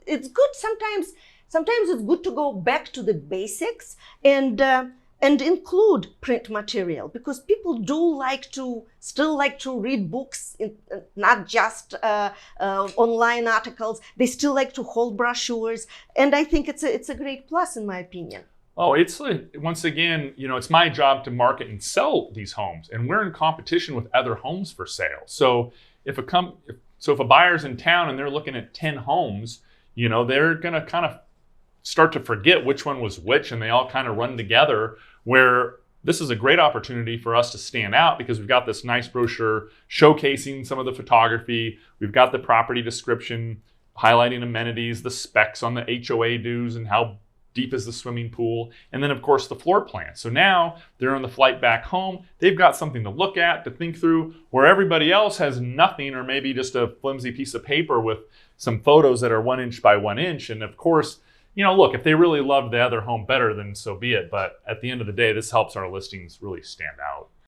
it's good sometimes. Sometimes it's good to go back to the basics and include print material, because people do still like to read books, not just online articles. They still like to hold brochures, and I think it's a great plus, in my opinion. Oh, once again, it's my job to market and sell these homes, and we're in competition with other homes for sale. So if a buyer's in town and they're looking at 10 homes, they're going to kind of start to forget which one was which, and they all kind of run together, where this is a great opportunity for us to stand out, because we've got this nice brochure showcasing some of the photography. We've got the property description, highlighting amenities, the specs on the HOA dues and how deep is the swimming pool, and then of course the floor plan. So now they're on the flight back home, they've got something to look at, to think through, where everybody else has nothing, or maybe just a flimsy piece of paper with some photos that are 1 inch by 1 inch. And of course, look, if they really love the other home better, then so be it. But at the end of the day, this helps our listings really stand out.